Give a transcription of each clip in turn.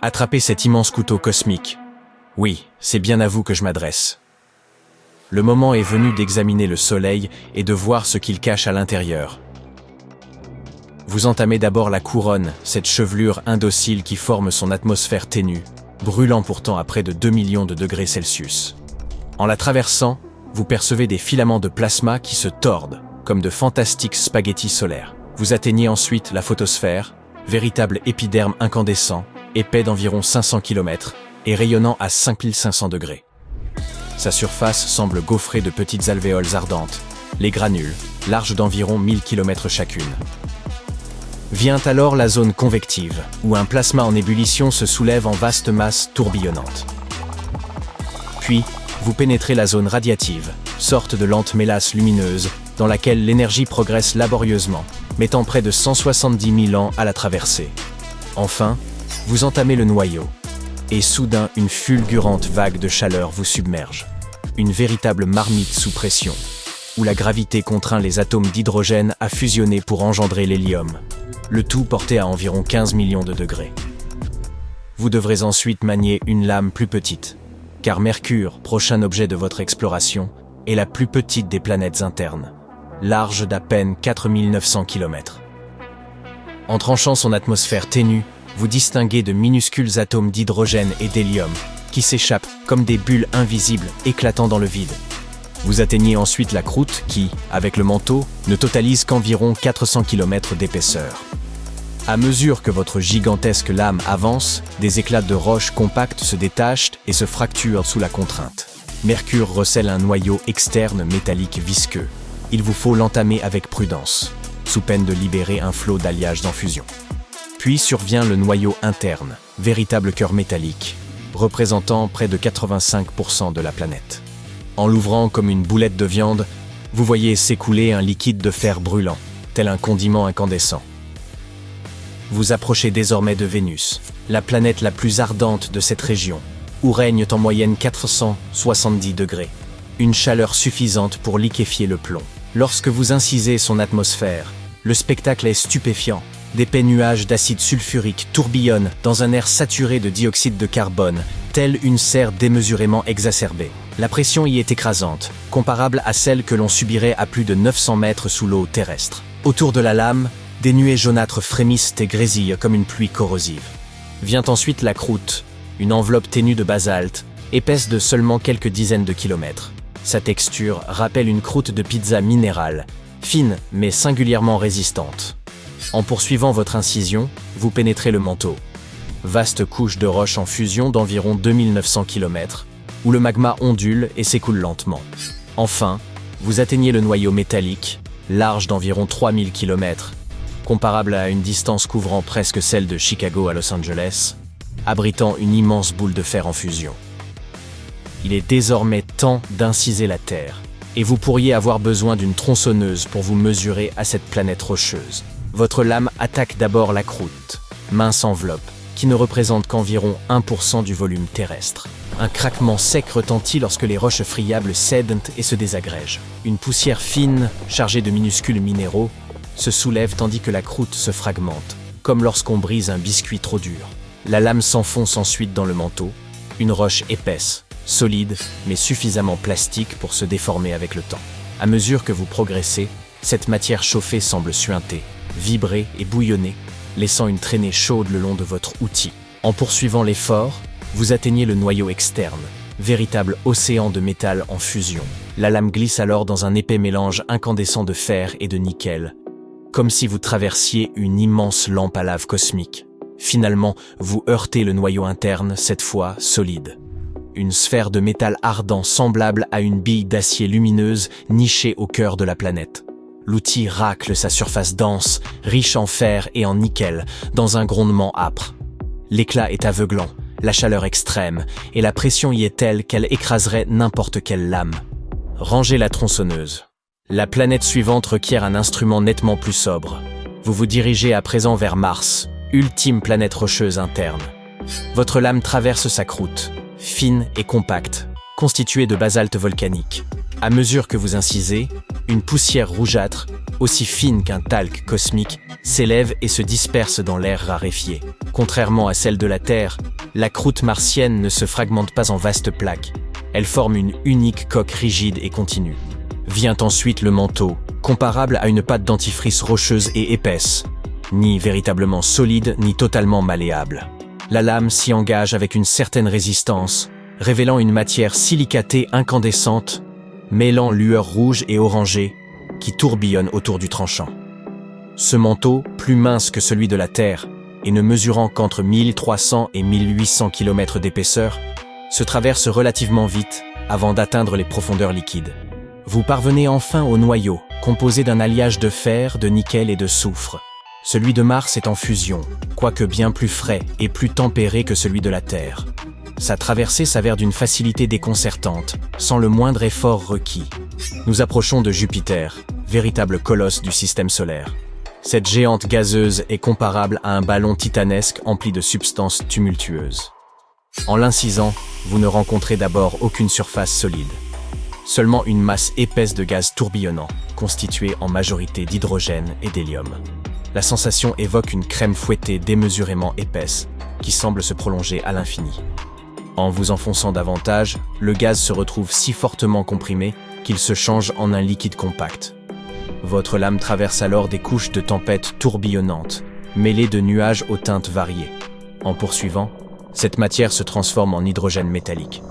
Attrapez cet immense couteau cosmique. Oui, c'est bien à vous que je m'adresse. Le moment est venu d'examiner le Soleil et de voir ce qu'il cache à l'intérieur. Vous entamez d'abord la couronne, cette chevelure indocile qui forme son atmosphère ténue, brûlant pourtant à près de 2 millions de degrés Celsius. En la traversant, vous percevez des filaments de plasma qui se tordent, comme de fantastiques spaghettis solaires. Vous atteignez ensuite la photosphère, véritable épiderme incandescent, épais d'environ 500 km et rayonnant à 5500 degrés. Sa surface semble gaufrée de petites alvéoles ardentes, les granules, larges d'environ 1000 km chacune. Vient alors la zone convective, où un plasma en ébullition se soulève en vaste masse tourbillonnante. Puis, vous pénétrez la zone radiative, sorte de lente mélasse lumineuse, dans laquelle l'énergie progresse laborieusement, mettant près de 170 000 ans à la traverser. Enfin, vous entamez le noyau, et soudain une fulgurante vague de chaleur vous submerge. Une véritable marmite sous pression, où la gravité contraint les atomes d'hydrogène à fusionner pour engendrer l'hélium, le tout porté à environ 15 millions de degrés. Vous devrez ensuite manier une lame plus petite, car Mercure, prochain objet de votre exploration, est la plus petite des planètes internes, large d'à peine 4900 km. En tranchant son atmosphère ténue, vous distinguez de minuscules atomes d'hydrogène et d'hélium qui s'échappent comme des bulles invisibles éclatant dans le vide. Vous atteignez ensuite la croûte qui, avec le manteau, ne totalise qu'environ 400 km d'épaisseur. À mesure que votre gigantesque lame avance, des éclats de roches compactes se détachent et se fracturent sous la contrainte. Mercure recèle un noyau externe métallique visqueux. Il vous faut l'entamer avec prudence, sous peine de libérer un flot d'alliages en fusion. Puis survient le noyau interne, véritable cœur métallique, représentant près de 85% de la planète. En l'ouvrant comme une boulette de viande, vous voyez s'écouler un liquide de fer brûlant, tel un condiment incandescent. Vous approchez désormais de Vénus, la planète la plus ardente de cette région, où règnent en moyenne 470 degrés, une chaleur suffisante pour liquéfier le plomb. Lorsque vous incisez son atmosphère, le spectacle est stupéfiant. D'épais nuages d'acide sulfurique tourbillonnent dans un air saturé de dioxyde de carbone, telle une serre démesurément exacerbée. La pression y est écrasante, comparable à celle que l'on subirait à plus de 900 mètres sous l'eau terrestre. Autour de la lame, des nuées jaunâtres frémissent et grésillent comme une pluie corrosive. Vient ensuite la croûte, une enveloppe ténue de basalte, épaisse de seulement quelques dizaines de kilomètres. Sa texture rappelle une croûte de pizza minérale, fine mais singulièrement résistante. En poursuivant votre incision, vous pénétrez le manteau. Vaste couche de roches en fusion d'environ 2900 km, où le magma ondule et s'écoule lentement. Enfin, vous atteignez le noyau métallique, large d'environ 3000 km, comparable à une distance couvrant presque celle de Chicago à Los Angeles, abritant une immense boule de fer en fusion. Il est désormais temps d'inciser la Terre, et vous pourriez avoir besoin d'une tronçonneuse pour vous mesurer à cette planète rocheuse. Votre lame attaque d'abord la croûte, mince enveloppe, qui ne représente qu'environ 1% du volume terrestre. Un craquement sec retentit lorsque les roches friables cèdent et se désagrègent. Une poussière fine, chargée de minuscules minéraux, se soulève tandis que la croûte se fragmente, comme lorsqu'on brise un biscuit trop dur. La lame s'enfonce ensuite dans le manteau, une roche épaisse, solide, mais suffisamment plastique pour se déformer avec le temps. À mesure que vous progressez, cette matière chauffée semble suinter, vibrer et bouillonner, laissant une traînée chaude le long de votre outil. En poursuivant l'effort, vous atteignez le noyau externe, véritable océan de métal en fusion. La lame glisse alors dans un épais mélange incandescent de fer et de nickel, comme si vous traversiez une immense lampe à lave cosmique. Finalement, vous heurtez le noyau interne, cette fois solide. Une sphère de métal ardent semblable à une bille d'acier lumineuse nichée au cœur de la planète. L'outil racle sa surface dense, riche en fer et en nickel, dans un grondement âpre. L'éclat est aveuglant, la chaleur extrême, et la pression y est telle qu'elle écraserait n'importe quelle lame. Rangez la tronçonneuse. La planète suivante requiert un instrument nettement plus sobre. Vous vous dirigez à présent vers Mars, ultime planète rocheuse interne. Votre lame traverse sa croûte, fine et compacte, constituée de basalte volcanique. À mesure que vous incisez, une poussière rougeâtre, aussi fine qu'un talc cosmique, s'élève et se disperse dans l'air raréfié. Contrairement à celle de la Terre, la croûte martienne ne se fragmente pas en vastes plaques. Elle forme une unique coque rigide et continue. Vient ensuite le manteau, comparable à une pâte dentifrice rocheuse et épaisse, ni véritablement solide ni totalement malléable. La lame s'y engage avec une certaine résistance, révélant une matière silicatée incandescente, mêlant lueur rouge et orangée, qui tourbillonne autour du tranchant. Ce manteau, plus mince que celui de la Terre, et ne mesurant qu'entre 1300 et 1800 km d'épaisseur, se traverse relativement vite avant d'atteindre les profondeurs liquides. Vous parvenez enfin au noyau, composé d'un alliage de fer, de nickel et de soufre. Celui de Mars est en fusion, quoique bien plus frais et plus tempéré que celui de la Terre. Sa traversée s'avère d'une facilité déconcertante, sans le moindre effort requis. Nous approchons de Jupiter, véritable colosse du système solaire. Cette géante gazeuse est comparable à un ballon titanesque empli de substances tumultueuses. En l'incisant, vous ne rencontrez d'abord aucune surface solide. Seulement une masse épaisse de gaz tourbillonnant, constituée en majorité d'hydrogène et d'hélium. La sensation évoque une crème fouettée démesurément épaisse, qui semble se prolonger à l'infini. En vous enfonçant davantage, le gaz se retrouve si fortement comprimé qu'il se change en un liquide compact. Votre lame traverse alors des couches de tempête tourbillonnantes, mêlées de nuages aux teintes variées. En poursuivant, cette matière se transforme en hydrogène métallique,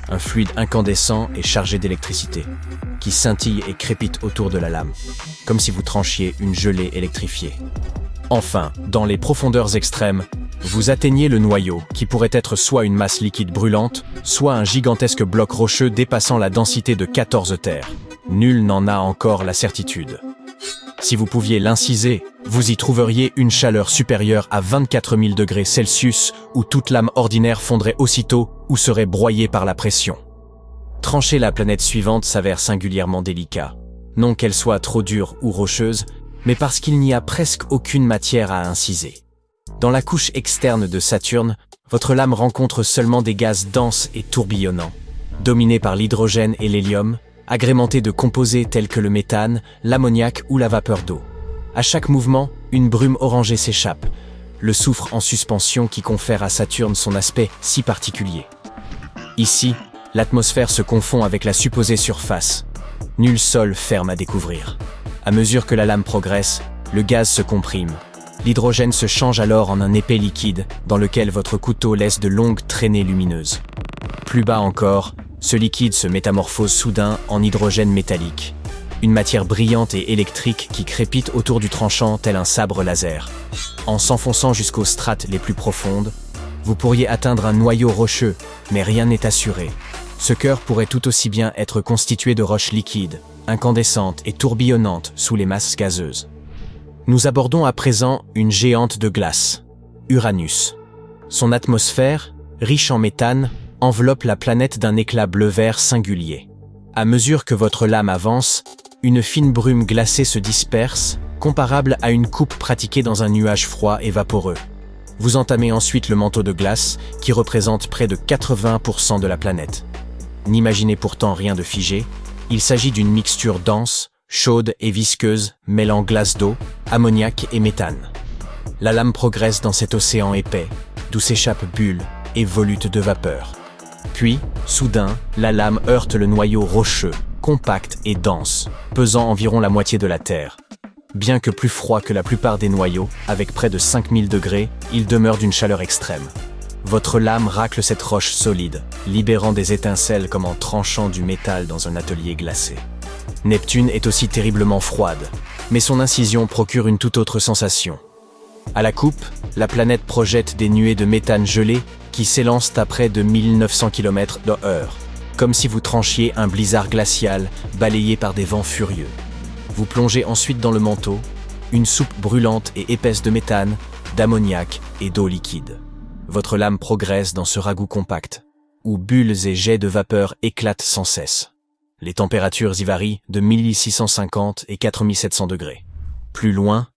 un fluide incandescent et chargé d'électricité, qui scintille et crépite autour de la lame, comme si vous tranchiez une gelée électrifiée. Enfin, dans les profondeurs extrêmes, vous atteignez le noyau, qui pourrait être soit une masse liquide brûlante, soit un gigantesque bloc rocheux dépassant la densité de 14 terres. Nul n'en a encore la certitude. Si vous pouviez l'inciser, vous y trouveriez une chaleur supérieure à 24 000 degrés Celsius, où toute lame ordinaire fondrait aussitôt ou serait broyée par la pression. Trancher la planète suivante s'avère singulièrement délicat. Non qu'elle soit trop dure ou rocheuse, mais parce qu'il n'y a presque aucune matière à inciser. Dans la couche externe de Saturne, votre lame rencontre seulement des gaz denses et tourbillonnants, dominés par l'hydrogène et l'hélium, agrémentés de composés tels que le méthane, l'ammoniac ou la vapeur d'eau. À chaque mouvement, une brume orangée s'échappe, le soufre en suspension qui confère à Saturne son aspect si particulier. Ici, l'atmosphère se confond avec la supposée surface. Nul sol ferme à découvrir. À mesure que la lame progresse, le gaz se comprime. L'hydrogène se change alors en un épais liquide dans lequel votre couteau laisse de longues traînées lumineuses. Plus bas encore, ce liquide se métamorphose soudain en hydrogène métallique, une matière brillante et électrique qui crépite autour du tranchant tel un sabre laser. En s'enfonçant jusqu'aux strates les plus profondes, vous pourriez atteindre un noyau rocheux, mais rien n'est assuré. Ce cœur pourrait tout aussi bien être constitué de roches liquides, incandescentes et tourbillonnantes sous les masses gazeuses. Nous abordons à présent une géante de glace, Uranus. Son atmosphère, riche en méthane, enveloppe la planète d'un éclat bleu-vert singulier. À mesure que votre lame avance, une fine brume glacée se disperse, comparable à une coupe pratiquée dans un nuage froid et vaporeux. Vous entamez ensuite le manteau de glace, qui représente près de 80% de la planète. N'imaginez pourtant rien de figé, il s'agit d'une mixture dense, chaude et visqueuse, mêlant glace d'eau, ammoniac et méthane. La lame progresse dans cet océan épais, d'où s'échappent bulles et volutes de vapeur. Puis, soudain, la lame heurte le noyau rocheux, compact et dense, pesant environ la moitié de la Terre. Bien que plus froid que la plupart des noyaux, avec près de 5000 degrés, il demeure d'une chaleur extrême. Votre lame racle cette roche solide, libérant des étincelles comme en tranchant du métal dans un atelier glacé. Neptune est aussi terriblement froide, mais son incision procure une toute autre sensation. À la coupe, la planète projette des nuées de méthane gelé qui s'élancent à près de 1900 km/h, comme si vous tranchiez un blizzard glacial balayé par des vents furieux. Vous plongez ensuite dans le manteau, une soupe brûlante et épaisse de méthane, d'ammoniac et d'eau liquide. Votre lame progresse dans ce ragoût compact, où bulles et jets de vapeur éclatent sans cesse. Les températures y varient de 1650 et 4700 degrés. Plus loin,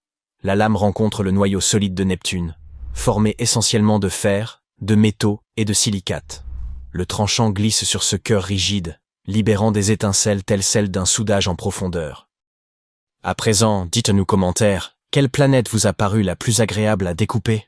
la lame rencontre le noyau solide de Neptune, formé essentiellement de fer, de métaux et de silicates. Le tranchant glisse sur ce cœur rigide, libérant des étincelles telles celles d'un soudage en profondeur. À présent, dites-nous commentaires, quelle planète vous a paru la plus agréable à découper?